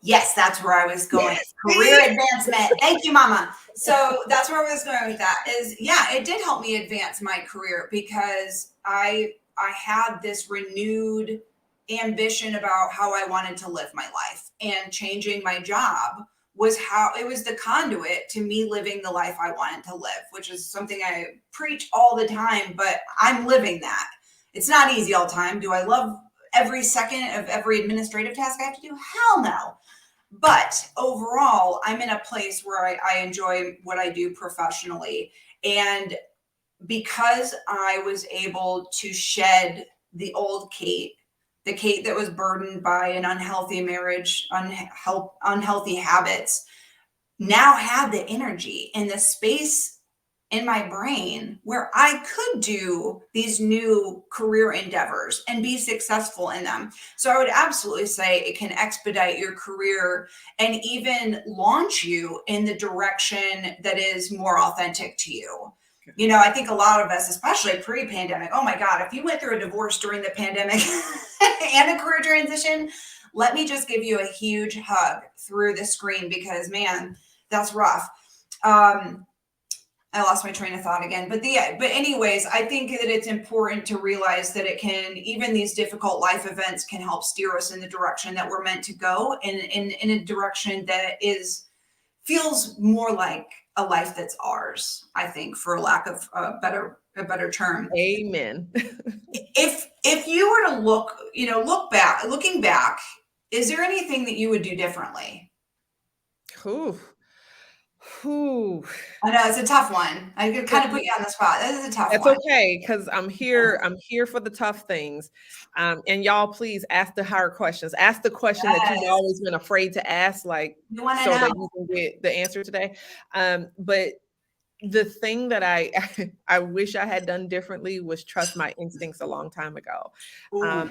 Yes, that's where I was going. Yes, Career see? advancement. Thank you, Mama. So that's where I was going with that. Is yeah, it did help me advance my career because I had this renewed ambition about how I wanted to live my life, and changing my job was how it was the conduit to me living the life I wanted to live, which is something I preach all the time, but I'm living that. It's not easy all the time. Do I love every second of every administrative task I have to do? Hell no. But overall, I'm in a place where I enjoy what I do professionally. And because I was able to shed the old Kate, the Kate that was burdened by an unhealthy marriage, unhealthy habits, now had the energy and the space in my brain where I could do these new career endeavors and be successful in them. So I would absolutely say it can expedite your career and even launch you in the direction that is more authentic to you. You know, I think a lot of us, especially pre-pandemic, oh my God, if you went through a divorce during the pandemic and a career transition, let me just give you a huge hug through the screen because man, that's rough. I lost my train of thought again, but anyways, I think that it's important to realize that it can, even these difficult life events can help steer us in the direction that we're meant to go, and in a direction that is feels more like a life that's ours. I think, for lack of a better term. Amen. If you were to looking back, is there anything that you would do differently? Whew. Whew. I know it's a tough one. I could kind of put you on the spot. This is a tough That's one. okay, because I'm here. I'm here for the tough things. And y'all, please ask the hard questions. Ask the question that you've Yes. always been afraid to ask, like You want to so know? that you can get the answer today. But the thing that I I wish I had done differently was trust my instincts a long time ago. Ooh, Um,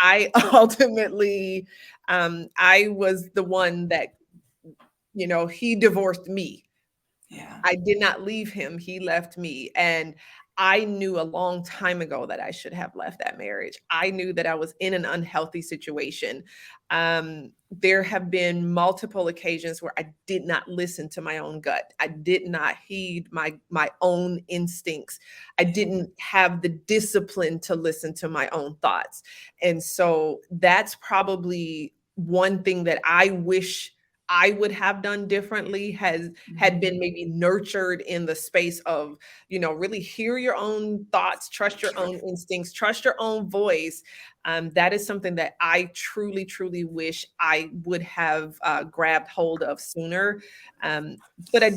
I ultimately, I was the one that he divorced me. yeah. I did not leave him, he left me, and I knew a long time ago that I should have left that marriage. I knew that I was in an unhealthy situation. There have been multiple occasions where I did not listen to my own gut. I did not heed my own instincts. I didn't have the discipline to listen to my own thoughts. And so that's probably one thing that I wish I would have done differently, has had Mhm. been maybe nurtured in the space of, really hear your own thoughts, trust your own instincts, trust your own voice. That is something that I truly, truly wish I would have grabbed hold of sooner. But I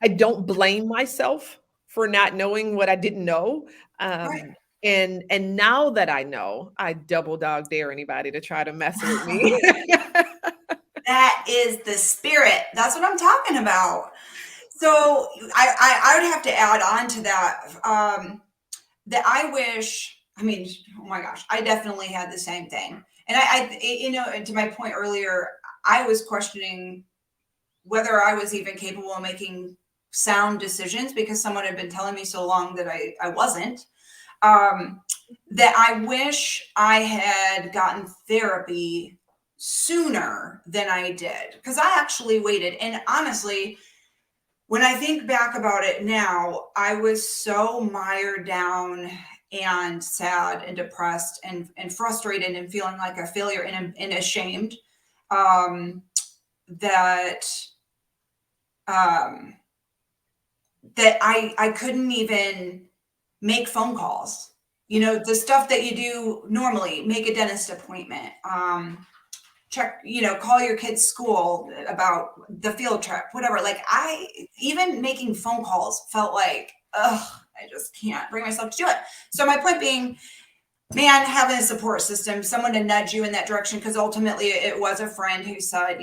don't blame myself for not knowing what I didn't know. Right. And now that I know, I double dog dare anybody to try to mess with me. That is the spirit. That's what I'm talking about. So I would have to add on to that. That I wish. I mean, oh my gosh, I definitely had the same thing. And to my point earlier, I was questioning whether I was even capable of making sound decisions because someone had been telling me so long that I wasn't. um, that I wish I had gotten therapy sooner than I did because I actually waited. And honestly, when I think back about it now, I was so mired down and sad and depressed and frustrated and feeling like a failure and ashamed, um, that um, I couldn't even make phone calls. You know, the stuff that you do normally, make a dentist appointment, check, call your kid's school about the field trip, whatever. Like even making phone calls felt like, ugh, I just can't bring myself to do it. So my point being, Man, having a support system, someone to nudge you in that direction, because ultimately it was a friend who said,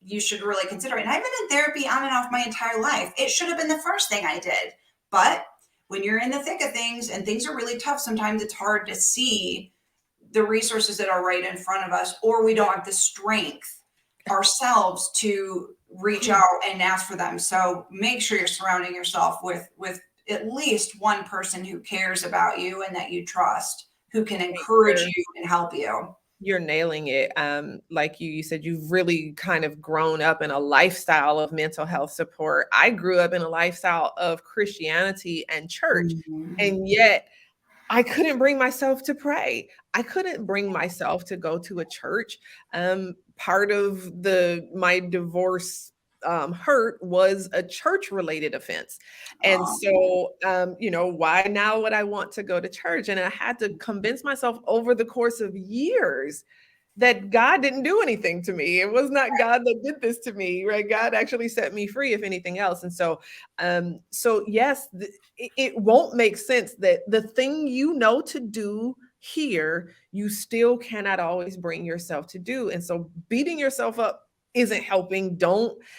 you should really consider it. And I've been in therapy on and off my entire life. It should have been the first thing I did. But when you're in the thick of things and things are really tough, sometimes it's hard to see the resources that are right in front of us, or we don't have the strength ourselves to reach out and ask for them. So make sure you're surrounding yourself with at least one person who cares about you and that you trust, who can encourage you and help you. You're nailing it. Like you said, you've really kind of grown up in a lifestyle of mental health support. I grew up in a lifestyle of Christianity and church, Mhm. and yet I couldn't bring myself to pray. I couldn't bring myself to go to a church. Part of my divorce hurt was a church related offense. And Um, so, why now would I want to go to church? And I had to convince myself over the course of years that God didn't do anything to me. It was not God that did this to me, right? God actually set me free, if anything else. And so yes, it won't make sense that the thing you know to do here, you still cannot always bring yourself to do. And so beating yourself up isn't helping.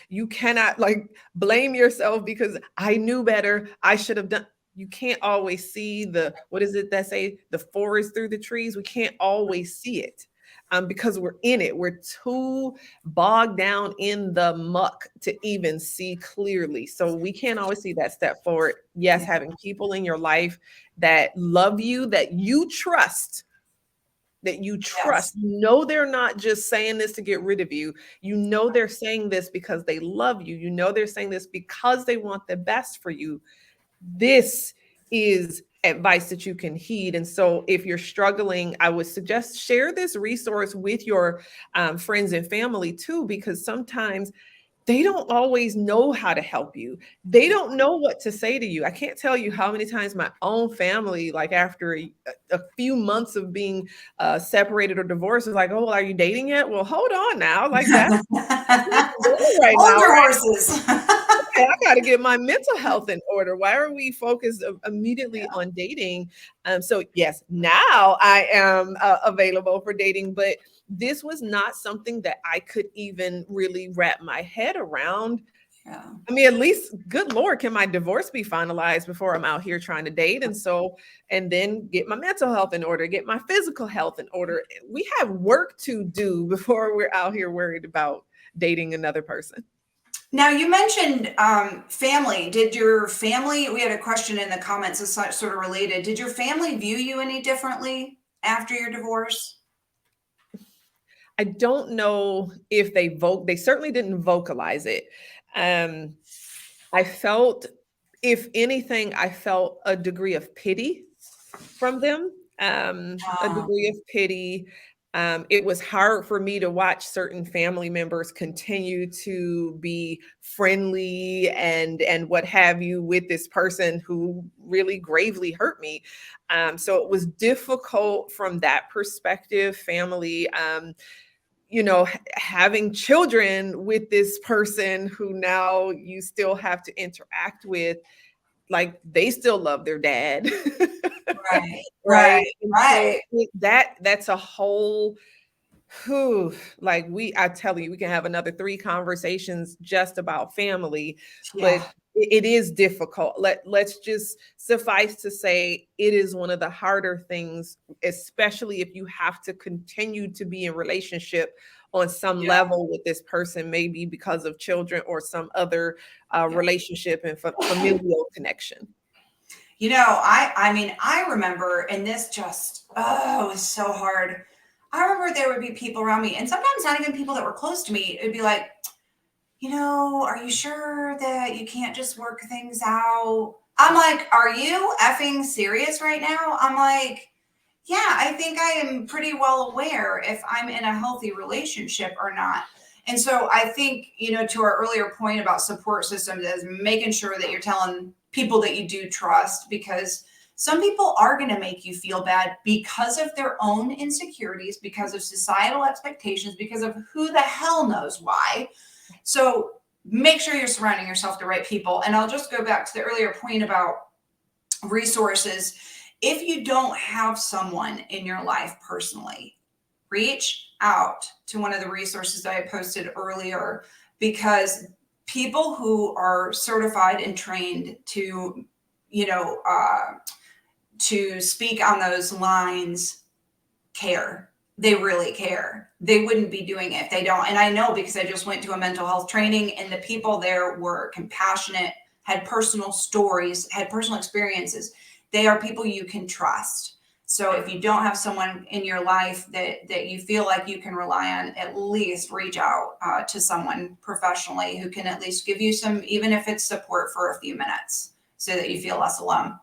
You cannot like blame yourself because I knew better. I should have done. You can't always see what is it that say the forest through the trees? We can't always see it because we're in it. We're too bogged down in the muck to even see clearly. So we can't always see that step forward. Yes, yeah, having people in your life that love you, that you trust, yes, they're not just saying this to get rid of you. They're saying this because they love you. They're saying this because they want the best for you. This is advice that you can heed. And so if you're struggling, I would suggest share this resource with your friends and family too, because sometimes they don't always know how to help you. They don't know what to say to you. I can't tell you how many times my own family, like after a few months of being separated or divorced, is like, "Oh, well, are you dating yet?" Well, hold on now. Like that's not the goal right hold now, your right? horses. Okay, I got to get my mental health in order. Why are we focused immediately Yeah, on dating? So yes, now I am available for dating, but this was not something that I could even really wrap my head around. yeah, I mean, at least, good Lord, can my divorce be finalized before I'm out here trying to date? And then get my mental health in order, get my physical health in order. We have work to do before we're out here worried about dating another person. now you mentioned family. Did your family, we had a question in the comments that's sort of related, did your family view you any differently after your divorce? I don't know if they certainly didn't vocalize it. Um, I felt, if anything, I felt a degree of pity from them, a um, degree of pity. It was hard for me to watch certain family members continue to be friendly and what have you with this person who really gravely hurt me. So it was difficult from that perspective. Family, having children with this person who now you still have to interact with, like they still love their dad. right, right, Right. And so right. that's a whole whew, like I tell you, we can have another 3 conversations just about family, but Yeah, it is difficult. Let's just suffice to say it is one of the harder things, especially if you have to continue to be in relationship on some yeah, level with this person, maybe because of children or some other yeah. relationship and familial connection. I mean, I remember, and this just, oh, it was so hard. I remember there would be people around me, and sometimes not even people that were close to me. It'd be like, are you sure that you can't just work things out? I'm like, are you effing serious right now? I'm like, yeah, I think I am pretty well aware if I'm in a healthy relationship or not. And so I think, to our earlier point about support systems is making sure that you're telling people that you do trust, because some people are going to make you feel bad because of their own insecurities, because of societal expectations, because of who the hell knows why. So make sure you're surrounding yourself the right people. And I'll just go back to the earlier point about resources. If you don't have someone in your life personally, reach out to one of the resources that I posted earlier, because people who are certified and trained to, you know, to speak on those lines care. They really care. They wouldn't be doing it if they don't. And I know because I just went to a mental health training, and the people there were compassionate, had personal stories, had personal experiences. They are people you can trust. So if you don't have someone in your life that you feel like you can rely on, at least reach out to someone professionally who can at least give you some, even if it's support for a few minutes, so that you feel less alone.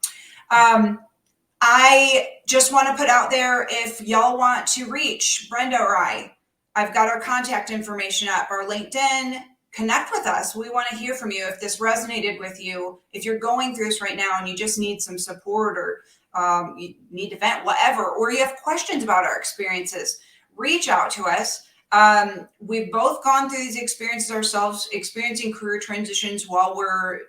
I just want to put out there, if y'all want to reach Brenda or I've got our contact information up, our LinkedIn. Connect with us. We want to hear from you if this resonated with you. If you're going through this right now and you just need some support, or you need to vent, whatever, or you have questions about our experiences, reach out to us. We've both gone through these experiences ourselves, experiencing career transitions while we're,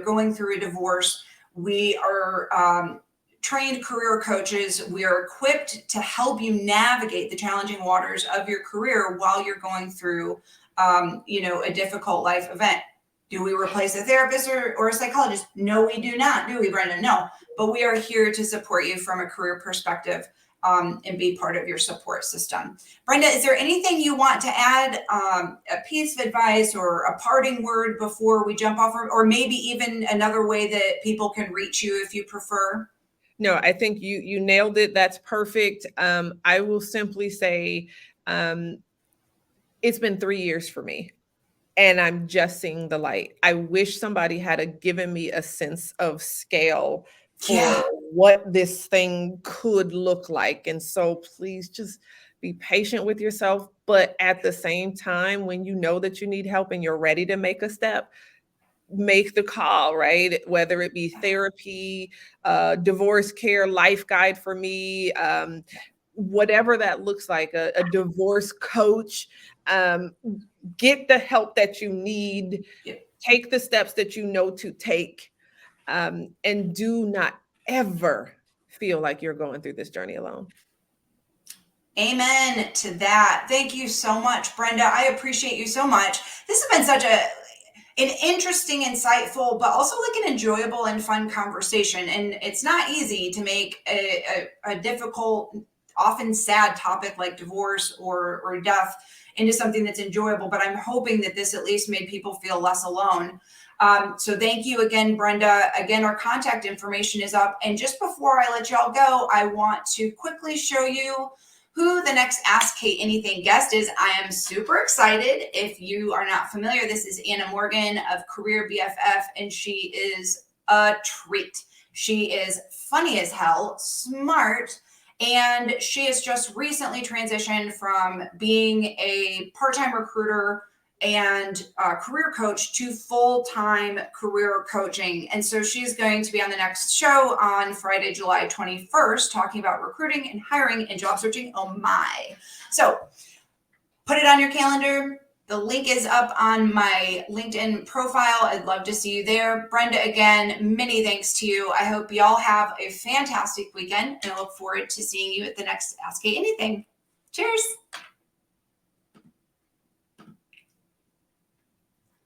going through a divorce. We are trained career coaches. We are equipped to help you navigate the challenging waters of your career while you're going through, a difficult life event. Do we replace a therapist or a psychologist? No, we do not. Do we, Brenda? No. But we are here to support you from a career perspective, and be part of your support system. Brenda, is there anything you want to add, a piece of advice or a parting word before we jump off, or maybe even another way that people can reach you if you prefer? No, I think you nailed it. That's perfect. I will simply say, it's been 3 years for me, and I'm just seeing the light. I wish somebody had given me a sense of scale for Yeah. what this thing could look like. And so please just be patient with yourself. But at the same time, when you know that you need help and you're ready to make a step, make the call, right? Whether it be therapy, divorce care, life guide for me, whatever that looks like, a divorce coach. Get the help that you need, Yeah. take the steps that you know to take, and do not ever feel like you're going through this journey alone. Amen to that. Thank you so much, Brenda. I appreciate you so much. This has been such an interesting, insightful, but also like an enjoyable and fun conversation. And it's not easy to make a difficult, often sad topic like divorce or death into something that's enjoyable. But I'm hoping that this at least made people feel less alone. So thank you again, Brenda. Again, our contact information is up. And just before I let y'all go, I want to quickly show you who the next Ask Kate Anything guest is. I am super excited. If you are not familiar, this is Anna Morgan of Career BFF, and she is a treat. She is funny as hell, smart, and she has just recently transitioned from being a part-time recruiter and career coach to full-time career coaching. And so she's going to be on the next show on Friday, July 21st, talking about recruiting and hiring and job searching. Oh my. So put it on your calendar. The link is up on my LinkedIn profile. I'd love to see you there. Brenda, again, many thanks to you. I hope y'all have a fantastic weekend, and I look forward to seeing you at the next Ask Kate Anything. Cheers.